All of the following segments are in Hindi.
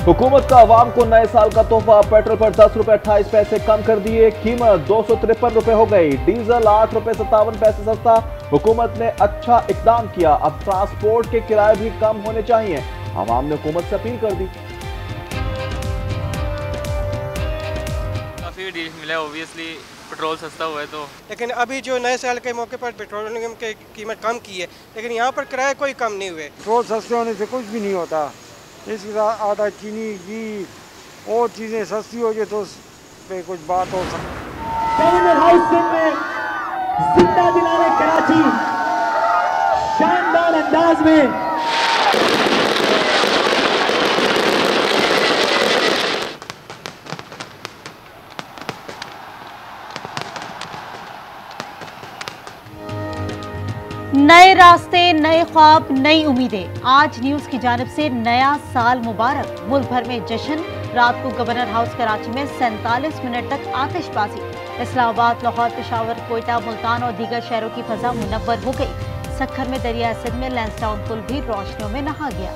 हुकूमत का अवाम को नए साल का तोहफा, पेट्रोल पर 10 रुपए 28 पैसे कम कर दिए, कीमत 253 रुपए हो गई, डीजल 8 रुपए 57 पैसे सस्ता। हुकूमत ने अच्छा इकदाम किया, अब ट्रांसपोर्ट के किराए भी कम होने चाहिए। अवाम ने हुकूमत से अपील कर दी। काफ़ी डील मिला, ऑब्वियसली पेट्रोल सस्ता हुआ है तो। लेकिन अभी जो नए साल के मौके पर पेट्रोलियम की कीमत कम की है, लेकिन यहाँ पर किराए कोई कम नहीं हुए। पेट्रोल सस्ते होने से कुछ भी नहीं होता, इसके साथ आटा, चीनी, घी और चीज़ें सस्ती हो जाए तो उस पे कुछ बात हो सकती। में जिंदा दिलाने कराची शानदार अंदाज में। नए रास्ते, नए ख्वाब, नई उम्मीदें। आज न्यूज की जानिब से नया साल मुबारक। मुल्क भर में जश्न। रात को गवर्नर हाउस कराची में 47 मिनट तक आतिशबाजी। इस्लामाबाद, लाहौर, पेशावर, कोयटा, मुल्तान और दीगर शहरों की फजा मुनव्वर हो गई। सक्खर में दरिया सिंध में लैंसडाउन पुल भी रोशनियों में नहा गया।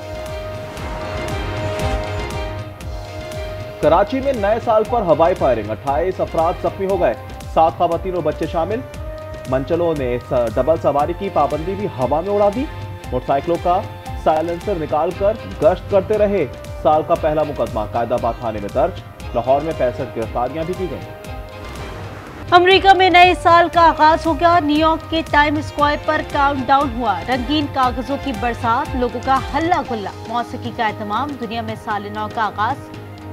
कराची में नए साल पर हवाई फायरिंग, 28 अफराद जख्मी हो गए, 7 खवातीन और बच्चे शामिल। मंचलों ने डबल सवारी की पाबंदी भी हवा में उड़ा दी। मोटरसाइकिलों का साइलेंसर निकालकर गश्त करते रहे। साल का पहला मुकदमा कायदाबाद थाने में दर्ज। लाहौर में 65 गिरफ्तारियां भी की गई। अमेरिका में नए साल का आगाज हो गया। न्यूयॉर्क के टाइम स्क्वायर पर काउंटडाउन हुआ। रंगीन कागजों की बरसात, लोगों का हल्ला गुल्ला, मौसीकी का एहतमाम। दुनिया में साल नौ का आगाज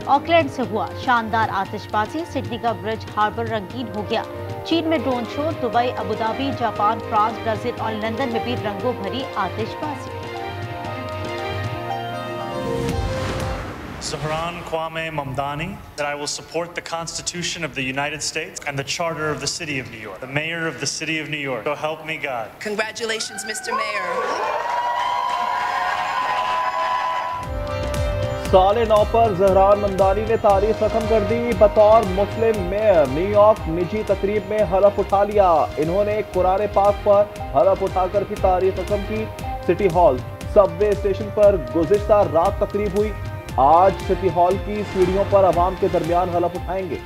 ऑकलैंड से हुआ। शानदार आतिशबाजी, सिडनी का ब्रिज हार्बर रंगीन हो गया। चीन में drone show, Dubai, Abu Dhabi, Japan, France, Brazil और लंदन में भी रंगों भरी आतिशबाजी। Zahran Kwame Mamdani, that I will support the Constitution of the United States and the Charter of the City of New York, the Mayor of the City of New York. So help me God. Congratulations, Mr. Mayor. साले 9 पर जहरान ममदानी ने तारीफ रकम कर दी। बतौर मुस्लिम मेयर न्यूयॉर्क निजी तकरीब में हलफ उठा लिया। इन्होंने कुरान पाक पर हलफ उठाकर की तारीफ रकम की। सिटी हॉल सबवे स्टेशन पर गुज़िश्ता रात तकरीब हुई। आज सिटी हॉल की सीढ़ियों पर अवाम के दरमियान हलफ उठाएंगे।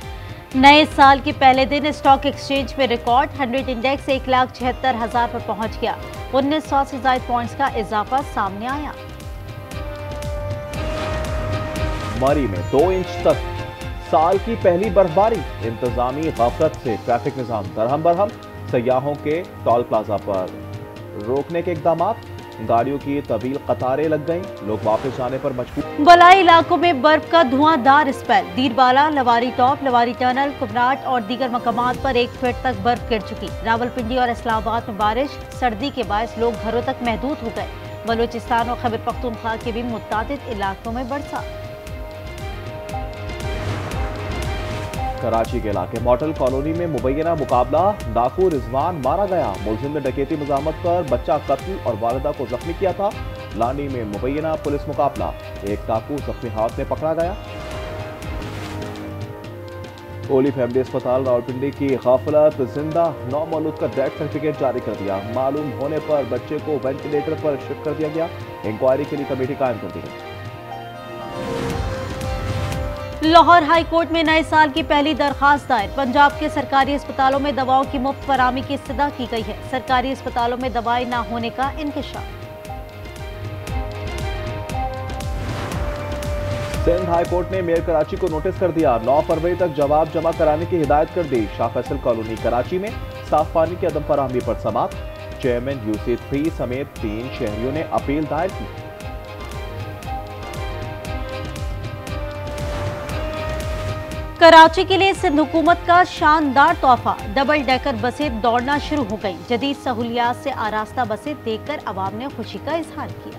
नए साल के पहले दिन स्टॉक एक्सचेंज में रिकॉर्ड। 100 इंडेक्स 1,76,000 पर पहुंच गया। 1900 से ज्यादा पॉइंट्स का इजाफा सामने आया। मरी में 2 इंच तक साल की पहली बर्फबारी। इंतजामी गफलत से ट्रैफिक निजाम दरहम बरहम। सयाहों के टोल प्लाजा पर रोकने के इकदाम। गाड़ियों की तवील कतारें लग गईं, लोग वापस जाने पर मजबूर। बलाई इलाकों में बर्फ का धुआंधार spell. Dir Bala, Lavari top, Lavari tunnel, Kumrat और दीगर मकामात पर 1 फीट तक बर्फ गिर चुकी। रावलपिंडी और इस्लामाबाद में बारिश। सर्दी के बायस लोग घरों तक महदूद हो गए। बलूचिस्तान और खैबर पख्तूनख्वा के भी मुतादिद इलाकों में बरसात। कराची के इलाके मॉडल कॉलोनी में मुबैना मुकाबला। डाकू रिजवान मारा गया। मुलजिम ने डकैती मज़ामत कर बच्चा कत्ल और वालिदा को जख्मी किया था। लानी में मुबैना पुलिस मुकाबला। एक डाकू जख्मी हाथ में पकड़ा गया। ओली फैमिली अस्पताल रावलपिंडी की गाफिलत जिंदा नौमौलूद का डेथ सर्टिफिकेट जारी कर दिया। मालूम होने पर बच्चे को वेंटिलेटर पर शिफ्ट कर दिया गया। इंक्वायरी के लिए कमेटी कायम कर दी गई। लाहौर हाई कोर्ट में नए साल की पहली दरखास्त दायर। पंजाब के सरकारी अस्पतालों में दवाओं की मुफ्त फराहमी की इस्तदा की गई है। सरकारी अस्पतालों में दवाएं न होने का इंकशाफ। सिंध हाई कोर्ट ने मेयर कराची को नोटिस कर दिया। 9 फरवरी तक जवाब जमा कराने की हिदायत कर दी। शाह फैसल कॉलोनी कराची में साफ पानी की अदम फराहमी पर समाप्त। चेयरमैन UC3 समेत 3 शहरियों ने अपील दायर की। कराची के लिए सिंध हुकूमत का शानदार तोहफा। डबल डेकर बसें दौड़ना शुरू हो गई। जदीद सहूलियात से आरास्ता बसें देखकर अवाम ने खुशी का इजहार किया।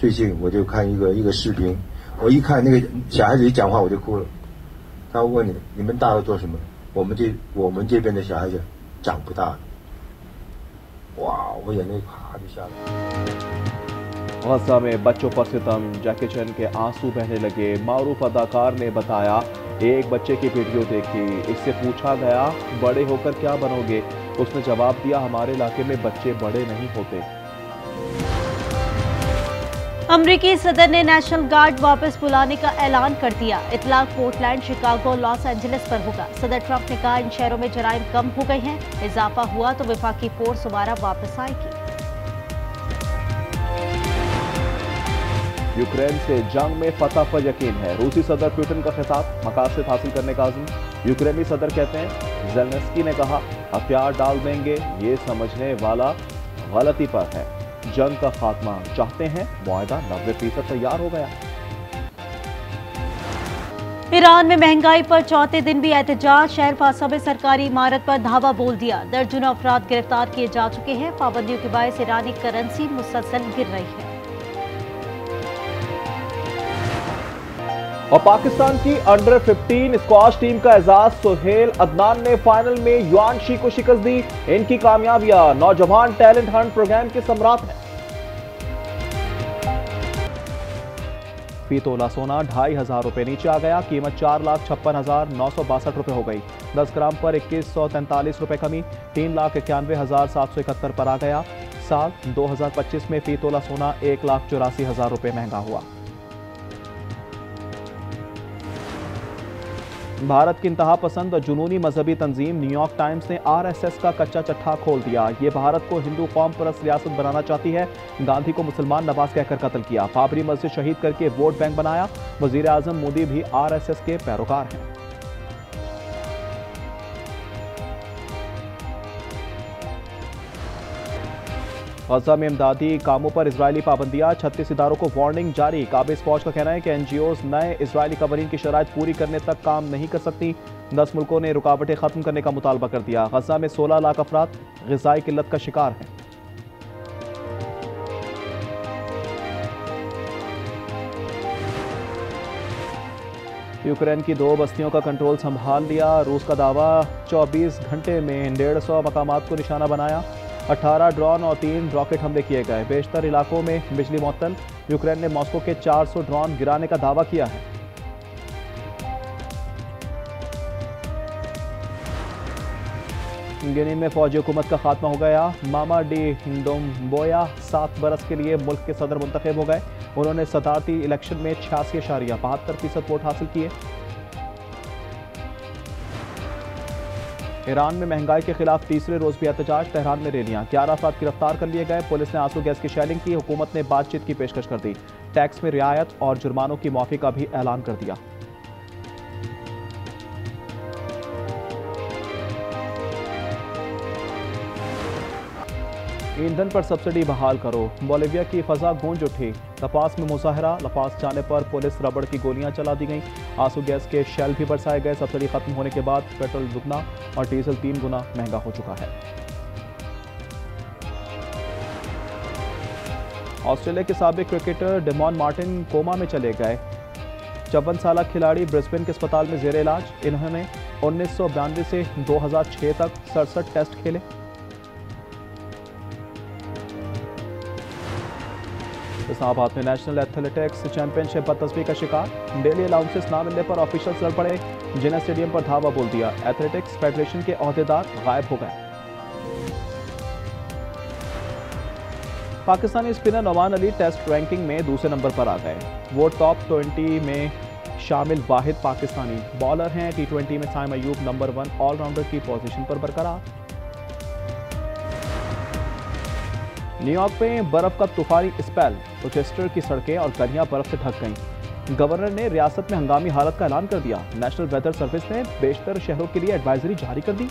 最近我就看一个视频，我一看那个小孩子一讲话我就哭了。他问你们大了做什么？我们这边的小孩子长不大。哇，我眼泪啪就下来。गज़ा में बच्चों पर सितम। जैकी चैन के आंसू बहने लगे। मारूफ अदाकार ने बताया एक बच्चे की वीडियो देखी, इससे पूछा गया बड़े होकर क्या बनोगे? उसने जवाब दिया, हमारे इलाके में बच्चे बड़े नहीं होते। अमरीकी सदर ने नेशनल गार्ड वापस बुलाने का ऐलान कर दिया। इतलाक पोर्टलैंड, शिकागो, लॉस एंजलिस पर होगा। सदर ट्रंप ने कहा, इन शहरों में जराइम कम हो गए हैं, इजाफा हुआ तो वफाकी फोर्स दोबारा वापस आएगी। यूक्रेन से जंग में फतह पर यकीन है। रूसी सदर पुतिन का खिताब, मकासद हासिल करने का आज़म। यूक्रेनी सदर कहते हैं, ज़ेलेंस्की ने कहा, हथियार डाल देंगे, ये समझने वाला गलती पर है। जंग का खात्मा चाहते हैं, मुआहदा 90% तैयार हो गया। ईरान में महंगाई पर चौथे दिन भी एहतजाज। शहर फासा में सरकारी इमारत पर धावा बोल दिया। दर्जनों अफराद गिरफ्तार किए जा चुके हैं। पाबंदियों के बायस ईरानी करेंसी मुसलसल गिर रही है। और पाकिस्तान की अंडर 15 स्क्वाश टीम का एजाज सुहेल अदनान ने फाइनल में युआन शी को शिकस्त दी। इनकी कामयाबियां नौजवान टैलेंट हंट प्रोग्राम के सम्राट हैं। फी तोला सोना 2,500 रुपए नीचे आ गया। कीमत 4,56,962 रुपए हो गई। 10 ग्राम पर 2143 रुपए कमी, 3,91,771 पर आ गया। साल 2025 में फी तोला सोना 1,84,000 रुपए महंगा हुआ। भारत की इंतहा पसंद और जुनूनी मजहबी तंजीम न्यूयॉर्क टाइम्स ने RSS का कच्चा चट्टा खोल दिया। ये भारत को हिंदू कौम परस्त रियासत बनाना चाहती है। गांधी को मुसलमान नवाज कहकर कत्ल किया, बाबरी मस्जिद शहीद करके वोट बैंक बनाया। वजीर आजम मोदी भी RSS के पैरोकार हैं। गजा में इमदादी कामों पर इजरायली पाबंदियां, 36 इदारों को वार्निंग जारी। काबिज फौज का कहना है कि NGOs नए इजरायली कवानीन की शराइत पूरी करने तक काम नहीं कर सकती। 10 मुल्कों ने रुकावटें खत्म करने का मुतालबा कर दिया। गजा में 16 लाख अफराद ग़िज़ाई किल्लत का शिकार हैं। यूक्रेन की 2 बस्तियों का कंट्रोल संभाल लिया। रूस का दावा, 24 घंटे में 150 मकामात को निशाना बनाया। 18 ड्रोन और 3 रॉकेट हमले किए गए। बेशतर इलाकों में बिजली मुअत्तल। यूक्रेन ने मॉस्को के 400 ड्रोन गिराने का दावा किया है। गिनी में फौजी हुकूमत का खात्मा हो गया। मामा डी डोम्बोया 7 बरस के लिए मुल्क के सदर मुंतखब हो गए। उन्होंने सदारती इलेक्शन में 86.72% वोट हासिल किए। ईरान में महंगाई के खिलाफ तीसरे रोज भी एहतजाज। तेहरान में रैलियां, 11 अफराद गिरफ्तार कर लिए गए। पुलिस ने आंसू गैस की शेलिंग की। हुकूमत ने बातचीत की पेशकश कर दी। टैक्स में रियायत और जुर्मानों की माफी का भी ऐलान कर दिया। ईंधन पर सब्सिडी बहाल करो। बोलिविया की फजा गूंज उठी। लपास में मुजाहरा, लपास जाने पर पुलिस रबड़ की गोलियां चला दी गईं। आंसू गैस के शेल भी बरसाए गए। सब्सिडी खत्म होने के बाद पेट्रोल दुगना और डीजल 3 गुना महंगा हो चुका है। ऑस्ट्रेलिया के साबिक क्रिकेटर डेमॉन मार्टिन कोमा में चले गए। 54 साल खिलाड़ी ब्रिस्बेन के अस्पताल में जेर इलाज। इन्होंने 1992 से 2006 तक 67 टेस्ट खेले। इस्लामाबाद में नेशनल एथलेटिक्स चैंपियनशिप बदतस्बी का शिकार। डेली अलाउंसेस ना मिलने पर ऑफिशियल्स लड़ पड़े। जिन्हें स्टेडियम पर धावा बोल दिया। एथलेटिक्स फेडरेशन के ओहदेदार गायब हो गए। Pakistani spinner Noman Ali test ranking में दूसरे नंबर पर आ गए। वो टॉप 20 में शामिल वाहिद पाकिस्तानी बॉलर हैं। T20 में साइम अयूब नंबर 1 ऑलराउंडर की पोजीशन पर बरकरार। न्यूयॉर्क में बर्फ का तूफानी स्पेल। रोचेस्टर की सड़कें और गलियां बर्फ से ढक गईं। गवर्नर ने रियासत में हंगामी हालत का ऐलान कर दिया। नेशनल वेदर सर्विस ने बेशतर शहरों के लिए एडवाइजरी जारी कर दी।